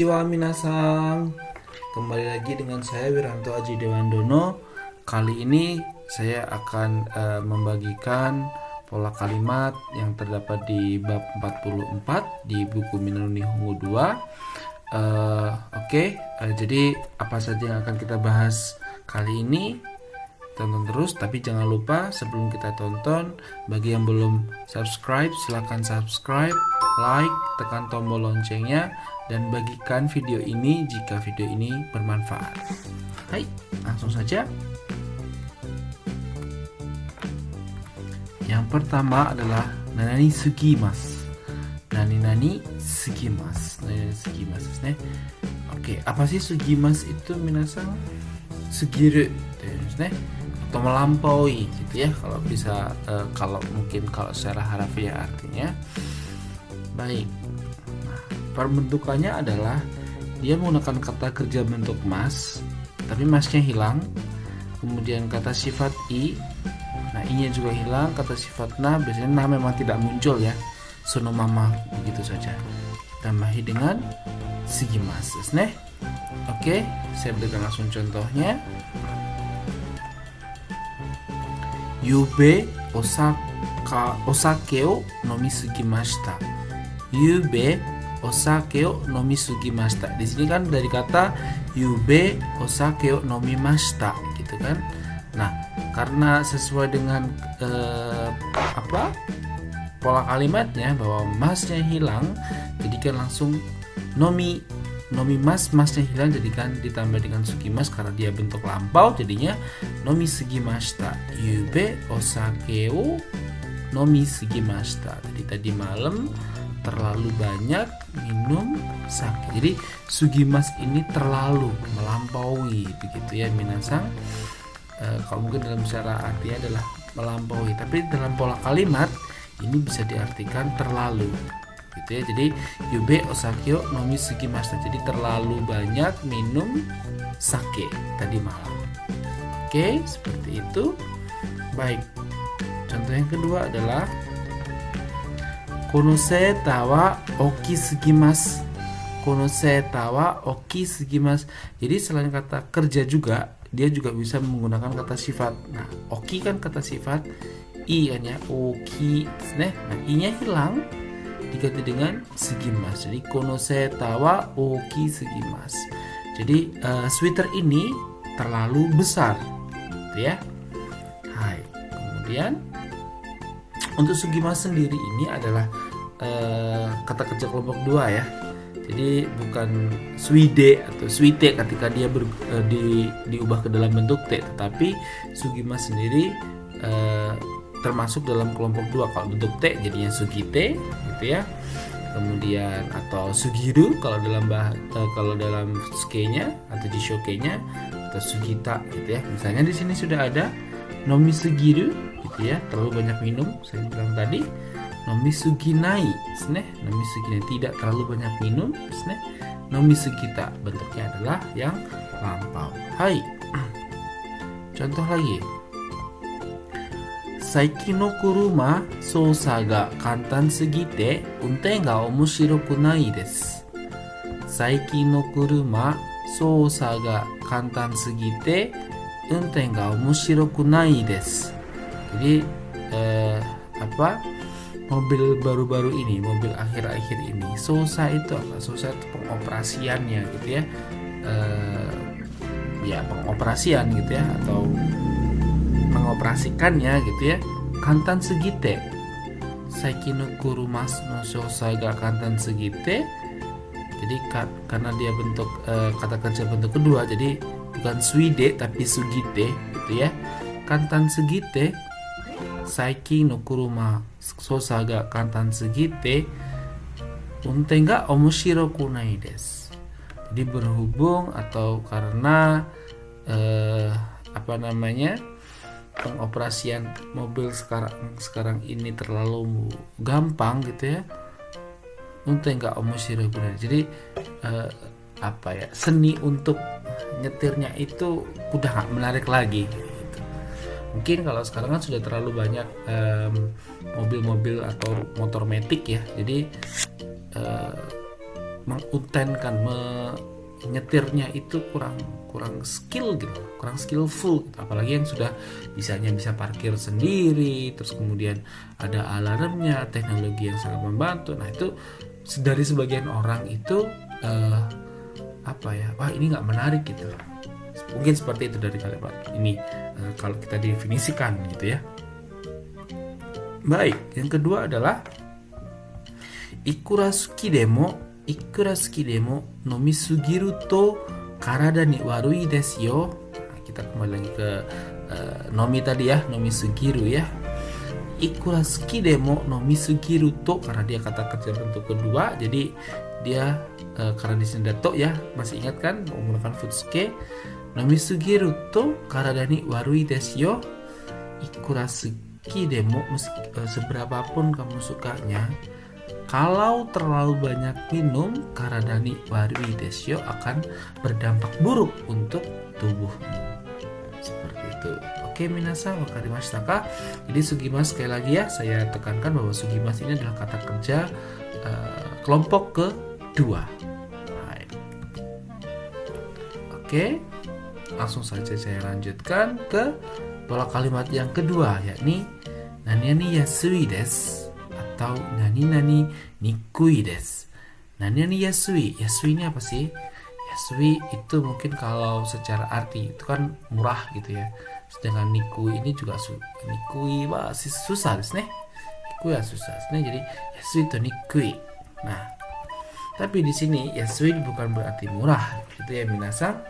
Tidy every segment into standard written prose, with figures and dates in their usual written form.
Konnichiwa minasang. Kembali lagi dengan saya Wiranto Aji Dewandono. Kali ini saya akan membagikan pola kalimat yang terdapat di bab 44 di buku Minano Nihongo 2. Jadi apa saja yang akan kita bahas kali ini? Tonton terus, tapi jangan lupa sebelum kita tonton, bagi yang belum subscribe silahkan subscribe, like, tekan tombol loncengnya, dan bagikan video ini jika video ini bermanfaat. Hai, langsung saja. Yang pertama adalah nani sugimasu. Nani sugimasu. Nani sugimasuですね. Oke, apa sih sugimasu itu minasang? Sugiruですね. Atau melampaui gitu ya, kalau bisa kalau secara harafiah artinya. Baik. Nah, perbentukannya adalah dia menggunakan kata kerja bentuk mas, tapi masnya hilang. Kemudian kata sifat i, nah i-nya juga hilang. Kata sifat na, biasanya na memang tidak muncul ya. Sonomama begitu saja. Tambahi dengan sugimasuですね. Oke, saya berikan langsung contohnya. Yube osake o nomisugimashita. Yube osake o nomisugimashita. Di sini kan dari kata yube osake o nomimashita gitu kan. Nah, karena sesuai dengan pola kalimatnya bahwa masnya hilang, jadikan langsung masnya hilang, jadikan ditambah dengan sugimas karena dia bentuk lampau, jadinya nomi sugimashita. Yube osake o nomi sugimashita. Jadi tadi malam terlalu banyak minum sake. Jadi sugimas ini terlalu melampaui begitu ya minasang. Kalau mungkin dalam secara artinya adalah melampaui, tapi dalam pola kalimat ini bisa diartikan terlalu gitu ya. Jadi yube osake o nomi sugimashita, jadi terlalu banyak minum sake tadi malam. Oke, seperti itu. Baik, contoh yang kedua adalah kono seta wa oki sugimasu. Kono seta wa oki sugimasu. Jadi selain kata kerja juga, dia juga bisa menggunakan kata sifat. Nah, oki kan kata sifat, i kan ya, oki. Nah, i-nya hilang, diganti dengan sugimasu. Jadi kono seta wa oki sugimasu. Jadi sweater ini terlalu besar, gitu ya. Hai. Kemudian untuk sugimasu sendiri ini adalah kata kerja kelompok 2 ya. Jadi bukan suide atau suite ketika dia diubah ke dalam bentuk te, tetapi sugimasu sendiri termasuk dalam kelompok 2. Kalau bentuk te jadinya sugite gitu ya. Kemudian atau sugiru kalau dalam ske-nya atau di shoke-nya, atau sugita gitu ya. Misalnya di sini sudah ada nomi sugiru gitu ya, terlalu banyak minum, saya bilang tadi. Nomi suginaiですね. Nomi suginai, tidak terlalu banyak minumですね. Nomi sugita, bentuknya adalah yang lampau. Hai. Contoh lagi. Saikin no kuruma sousa ga kantan sugite unten ga omoshiroku nai desu. Saikin no kuruma sousa ga kantan sugite unten ga omoshiroku nai desu. Jadi mobil baru-baru ini, mobil akhir-akhir ini, sousa itu apa? Sousa itu pengoperasiannya gitu ya. Pengoperasian gitu ya, atau mengoperasikannya gitu ya. Kantan sugite. Saikin no kuruma no sousa ga kantan sugite. Jadi karena dia bentuk kata kerja bentuk kedua, jadi bukan suide tapi sugite gitu ya. Kantan sugite. Saikin no kuruma sousa ga kantan sugite unten ga omoshiroku nai desu. Jadi berhubung atau karena pengoperasian mobil sekarang ini terlalu gampang gitu ya. Unten ga omoshiroku nai. Jadi seni untuk nyetirnya itu udah gak menarik lagi. Mungkin kalau sekarang kan sudah terlalu banyak mobil-mobil atau motor metik ya. Jadi mengutenkan, menyetirnya itu kurang skill gitu, kurang skillful gitu. Apalagi yang sudah bisa parkir sendiri, terus kemudian ada alarmnya, teknologi yang sangat membantu. Nah itu dari sebagian orang itu wah ini nggak menarik gitu. Mungkin seperti itu dari kalimat ini kalau kita definisikan gitu ya. Baik, yang kedua adalah ikura suki demo nomisugiru to karada ni warui desu yo. Nah, kita kembali lagi ke nomi tadi ya, nomisugiru ya. Ikura suki demo nomisugiru to, karena dia kata kerja bentuk kedua, jadi dia karena di sini ada to ya, masih ingat kan menggunakan futsuke. Nomisugiru to karada ni warui desu yo. Ikura suki demo, seberapapun kamu sukanya, kalau terlalu banyak minum, karadani warui desyo, akan berdampak buruk untuk tubuhmu. Seperti itu. Oke, minasan wakarimashita ka? Jadi sugimas, sekali lagi ya, saya tekankan bahwa sugimas ini adalah kata kerja kelompok kedua. Baik. Oke, langsung saja saya lanjutkan ke pola kalimat yang kedua, yakni nani yasui desu atau nani nikui desu. Nani yasui. Yasui ini apa sih? Yasui itu mungkin kalau secara arti itu kan murah gitu ya. Sedangkan nikui ini juga nikui susah desu ne. Nikui susah. Jadi yasui to nikui. Nah, tapi di sini yasui bukan berarti murah gitu ya minasan.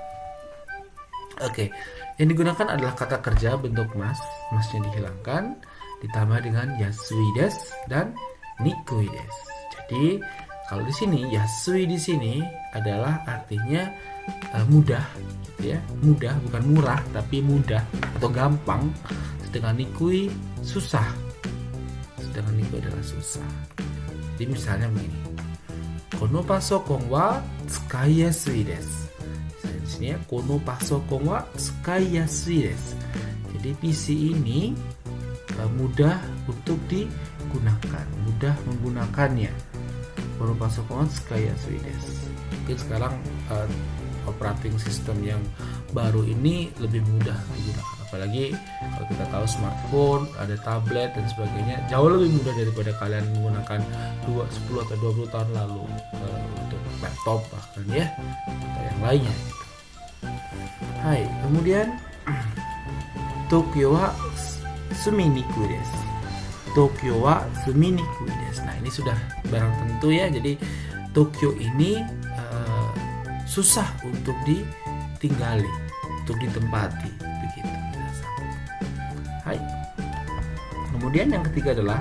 Oke. Yang digunakan adalah kata kerja bentuk mas, masnya dihilangkan, ditambah dengan yasui desu dan nikui desu. Jadi kalau di sini yasui di sini adalah artinya mudah, gitu ya, mudah bukan murah tapi mudah atau gampang. Sedangkan nikui susah. Sedangkan nikui adalah susah. Jadi misalnya begini, kono pasokon wa tsukai yasui desu. Di sini ya, kono pasokon wa tsukai yasui desu. Jadi PC ini mudah untuk digunakan, mudah menggunakannya. Kono pasokon wa tsukai yasui desu. Mungkin sekarang operating system yang baru ini lebih mudah digunakan. Apalagi kalau kita tahu smartphone, ada tablet dan sebagainya, jauh lebih mudah daripada kalian menggunakan 10 atau 20 tahun lalu untuk laptop bahkan ya, atau yang lainnya. Hai, kemudian Tokyo wa suminiku desu. Tokyo wa suminiku desu. Nah, ini sudah barang tentu ya. Jadi Tokyo ini susah untuk ditinggali, untuk ditempati begitu. Hai. Kemudian yang ketiga adalah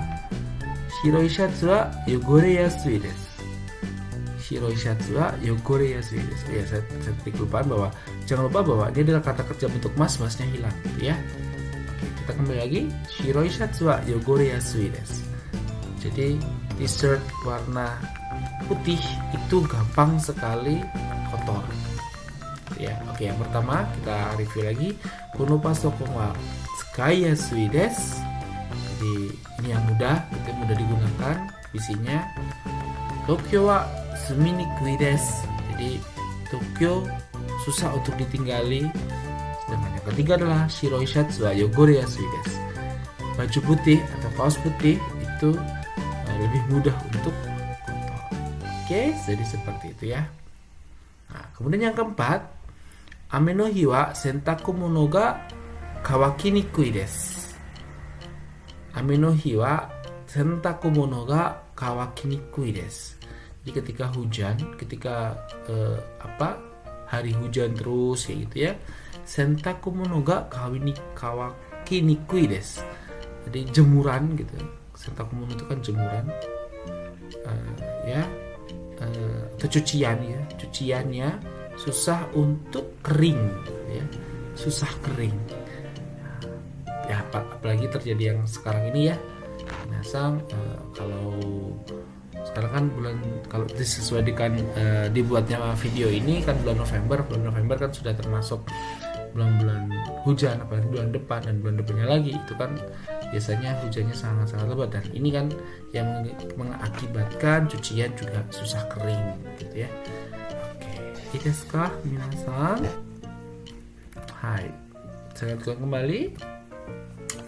shiroi shatsu wa yogore yasui desu. Shiroi shatsu wa yogore yasui desu. Ya, saya kelupaan bahwa jangan lupa bahwa ini adalah kata kerja bentuk masnya hilang gitu ya. Oke, kita kembali lagi. Shiroi shatsu wa yogore yasui desu. Jadi t-shirt warna putih itu gampang sekali kotor. Ya, oke, yang pertama kita review lagi. Kono pasokon wa tsukai yasui desu. Jadi ini yang mudah, itu mudah digunakan visinya. Tokyo wa suminikui desu. Jadi Tokyo susah untuk ditinggali. Sedangkan yang ketiga adalah shiroi shatsu wa yogore yasui desu. Baju putih atau kaos putih itu lebih mudah untuk kotor. Oke, jadi seperti itu ya. Nah, kemudian yang keempat, ame no hi wa sentaku mono ga kawaki nikui desu. Ame no hi wa sentaku mono ga kawaki nikui desu. Jadi ketika hujan, ketika hari hujan terus kayak gitu ya, sentaku mono ga kawaki nikui desu. Jadi jemuran gitu. Sentaku mono itu kan jemuran, atau cuciannya susah untuk kering ya, susah kering ya, apalagi terjadi yang sekarang ini ya. Nah, kalau sekarang kan kalau disesuaikan dibuatnya video ini kan bulan November kan sudah termasuk bulan-bulan hujan, apalagi bulan depan dan bulan depannya lagi itu kan biasanya hujannya sangat-sangat lebat, dan ini kan yang mengakibatkan cucian juga susah kering gitu ya. Oke,いいですか皆さん? Hai, saya ulang kembali.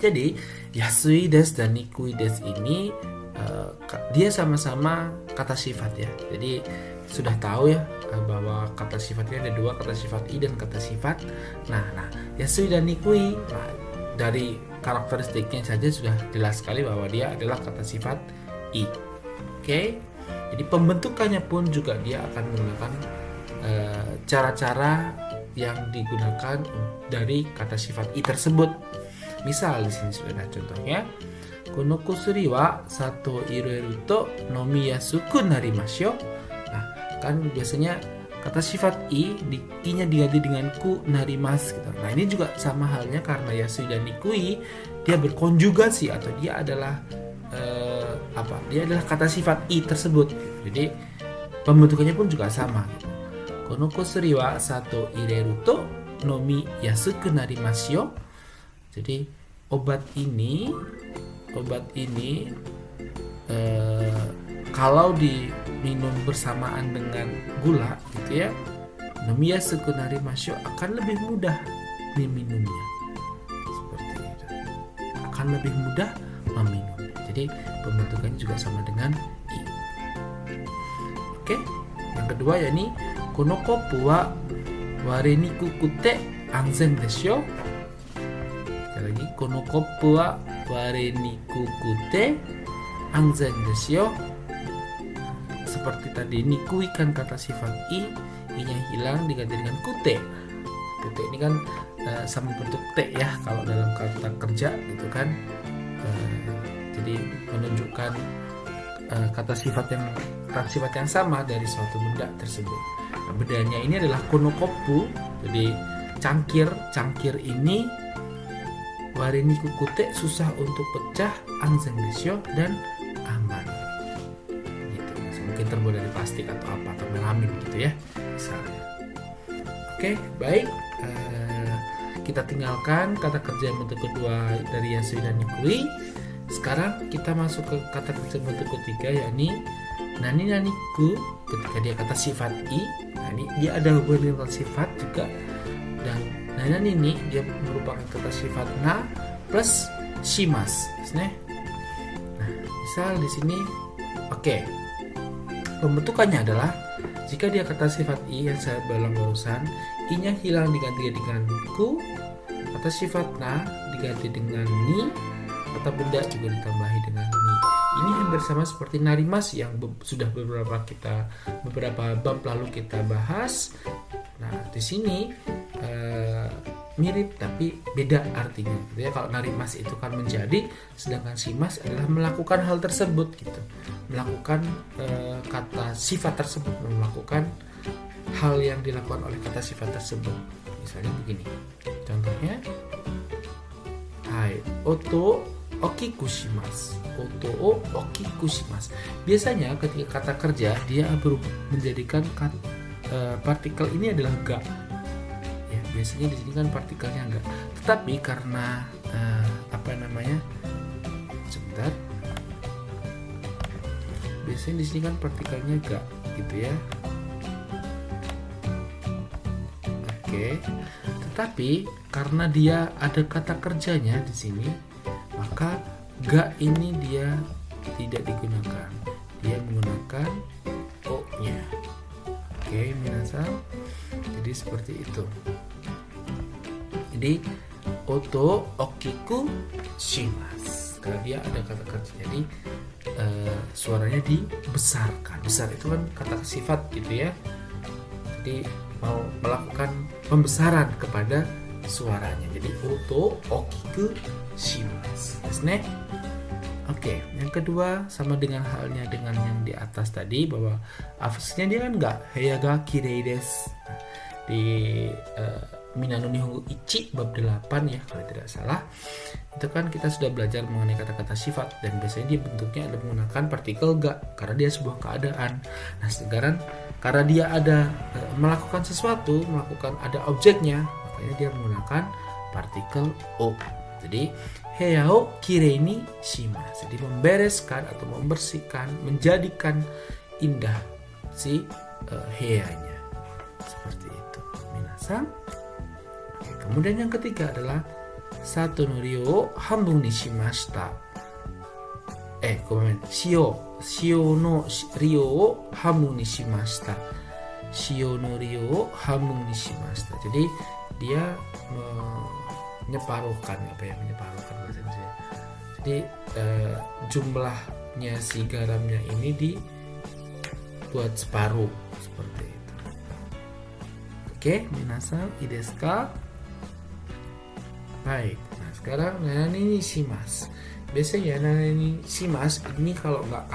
Jadi yasui desu dan nikui desu ini dia sama-sama kata sifat ya. Jadi sudah tahu ya bahwa kata sifatnya ada dua, kata sifat i dan kata sifat. Nah, yasui dan nikui, dari karakteristiknya saja sudah jelas sekali bahwa dia adalah kata sifat i. Oke. Jadi pembentukannya pun juga dia akan menggunakan cara-cara yang digunakan dari kata sifat i tersebut. Misal di sini sudah ada contohnya. Kono kusuri wa sato ireru to nomiyasu narimasu yo. Nah, kan biasanya kata sifat i nya diganti dengan ku narimas gitu. Nah, ini juga sama halnya karena yasui dan nikui dia berkonjugasi atau dia adalah Dia adalah kata sifat i tersebut. Jadi pembentukannya pun juga sama gitu. Kono kusuri wa sato ireru to nomiyasu narimasu yo. Jadi obat ini kalau diminum bersamaan dengan gula gitu ya, nomiyasu narimasu akan lebih mudah meminumnya. Seperti itu. Akan lebih mudah meminumnya. Jadi pembentukannya juga sama dengan i. Oke. Yang kedua yakni kono kopu wa ware ni kukute anzen desu yo. Lagi kono kopu wa ware ni kukute anzen desu yo. Seperti tadi nikui kan kata sifat i nya hilang diganti dengan kute. Kute ini kan sama bentuk t ya kalau dalam kata kerja gitu kan. Jadi menunjukkan kata sifat yang sama dari suatu benda tersebut. Nah, bedanya ini adalah kono kopu, jadi cangkir ini ware ni kukute susah untuk pecah, anzen desu yo, dan aman. Gitu. Mungkin terbuat dari plastik atau apa, atau melamin gitu ya, misalnya. Oke, baik. Kita tinggalkan kata kerja bentuk kedua dari yasui dan nikui. Sekarang kita masuk ke kata kerja bentuk ketiga, yakni nani naniku. Ketika dia kata sifat i, nah ini dia ada hubungan dengan sifat juga. Dan nani ini dia merupakan kata sifat na plus shimas, nah, misal di sini, oke. Pembentukannya adalah jika dia kata sifat i yang saya bilang barusan, i-nya hilang diganti dengan ku, kata sifat na diganti dengan ni, kata benda juga ditambahi dengan ni. Ini hampir sama seperti narimas yang sudah beberapa bab lalu kita bahas. Nah, di sini mirip tapi beda artinya gitu ya. Kalau narimas itu kan menjadi, sedangkan shimas adalah melakukan hal tersebut gitu. Melakukan kata sifat tersebut, melakukan hal yang dilakukan oleh kata sifat tersebut. Misalnya begini. Contohnya hai oto okiku shimasu. Oto o okiku shimasu. Biasanya ketika kata kerja dia menjadikan partikel ini adalah ga. Ya, biasanya di sini kan partikelnya ga. Tetapi karena sebentar. Biasanya di sini kan partikelnya ga gitu ya. Oke. Tetapi karena dia ada kata kerjanya di sini, maka ga ini dia tidak digunakan. Dia menggunakan o-nya. Oke, minasan. Jadi seperti itu. Jadi oto okiku shimasu. Karena dia ada kata kerja. Jadi suaranya dibesarkan. Besar itu kan kata sifat gitu ya. Jadi mau melakukan pembesaran kepada suaranya. Jadi oto okiku shimasu. Oke, yang kedua sama dengan halnya dengan yang di atas tadi, bahwa afsnya dia kan enggak heya ga kirei desu. Di Minano Nihongo Ichi bab 8 ya kalau tidak salah. Itu kan kita sudah belajar mengenai kata-kata sifat, dan biasanya dia bentuknya ada menggunakan partikel ga karena dia sebuah keadaan. Nah, sekarang karena dia ada melakukan sesuatu, ada objeknya, makanya dia menggunakan partikel o. Jadi heya o kirei ni shimasu. Jadi membereskan atau membersihkan, menjadikan indah si heyanya. Seperti itu. Minasan. Oke, kemudian yang ketiga adalah sato no ryo o hanbun ni shimashita. Shio no ryo o hanbun ni shimashita. Shio no ryo o hanbun ni shimashita. Jadi dia menyeparuhkan menyeparuhkan bahasa Indonesia. Jadi jumlahnya si garamnya ini dibuat separuh seperti itu. Oke, minasan ii desu ka? Baik. Nah, sekarang nanani ni shimasu. Biasanya nanani ni shimasu ini kalau nggak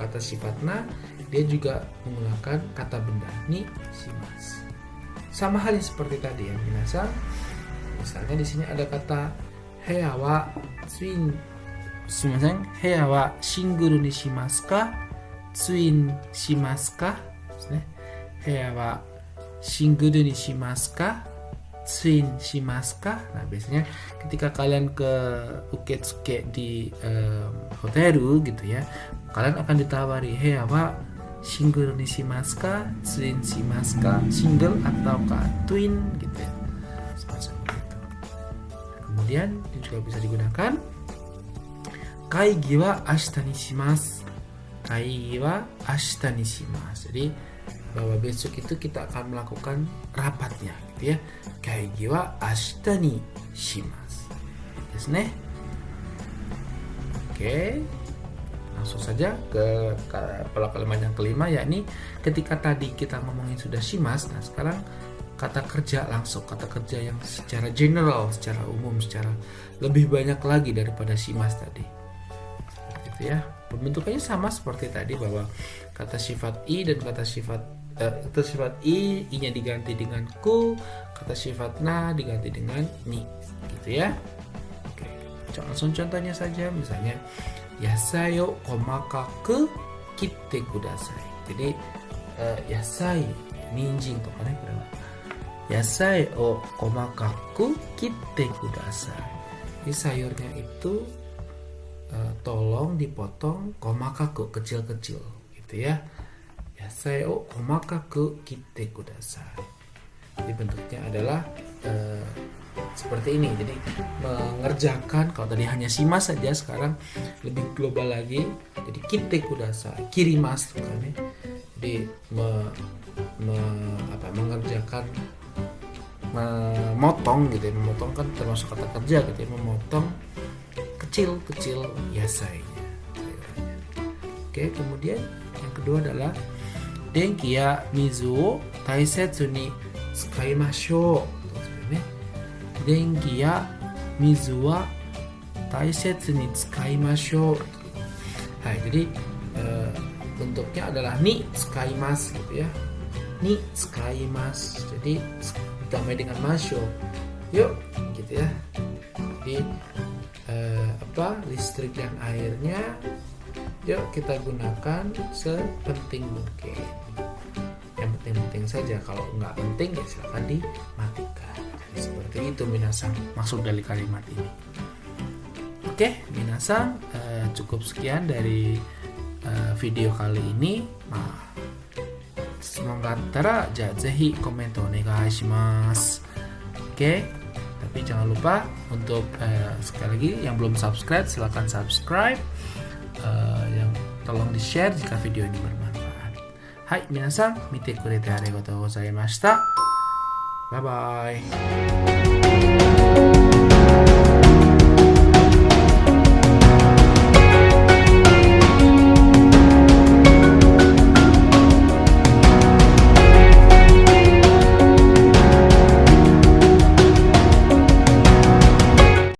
kata sifat na, dia juga menggunakan kata benda ni shimasu. Sama halnya seperti tadi ya, minasan. Misalnya di sini ada kata heya wa heya wa shinguru ni shimasu ka? Tsuin shimasu ka? Heya wa shinguru ni shimasu ka? Tsuin shimasu ka? Nah, biasanya ketika kalian ke uketsuke di hotel gitu ya, kalian akan ditawari heya wa single ni shimasu ka? Tsuin shimasu ka? Single ataukah twin gitu ya. Semacam itu. Kemudian ini juga bisa digunakan kaigi wa ashita ni shimasu. Kaigi wa ashita ni shimasu. Jadi bahwa besok itu kita akan melakukan rapatnya gitu ya. Kaigi wa ashita ni shimasu. Desu ne. Oke. Langsung saja ke pola kalimat yang kelima, yakni ketika tadi kita ngomongin sudah shimas, nah sekarang kata kerja langsung, kata kerja yang secara general, secara umum, secara lebih banyak lagi daripada shimas tadi. Gitu ya. Pembentukannya sama seperti tadi, bahwa kata sifat i dan kata sifat i-nya diganti dengan ku, kata sifat na diganti dengan ni, gitu ya. Oke, langsung contohnya saja, misalnya yasai o komakaku kitte kudasai. Jadi yasai, ninjin to kan ya. Yasai o komakaku kitte kudasai. Jadi sayurnya itu tolong dipotong komakaku, kecil-kecil gitu ya. Yasai o komakaku kitte kudasai. Jadi bentuknya adalah seperti ini. Jadi mengerjakan, kalau tadi hanya shimas saja, sekarang lebih global lagi. Jadi kitte kudasai, kirimasu kan ya. Jadi mengerjakan, memotong gitu ya. Memotong kan termasuk kata kerja gitu ya. Memotong kecil-kecil yasainya. Oke, kemudian yang kedua adalah denki ya mizu o taisetsu ni tsukaimashou. Denki ya mizu wa taisetsu ni tsukaimashou. Nah, jadi bentuknya adalah ni tsukaimasu gitu ya. Ni tsukaimasu. Jadi ditambah dengan masho. Yuk, gitu ya. Jadi listrik dan airnya yuk kita gunakan sepenting mungkin. Yang penting-penting saja, kalau nggak penting ya silakan dimatikan. Jadi seperti itu minasan maksud dari kalimat ini. Oke, minasan cukup sekian dari video kali ini. Semoga tara zehi komentar onegai shimasu. Oke, tapi jangan lupa untuk sekali lagi yang belum subscribe silahkan subscribe. Yang tolong di share jika video ini bermanfaat. Hai minasan, mite kurete arigatou gozaimashita. Bye bye.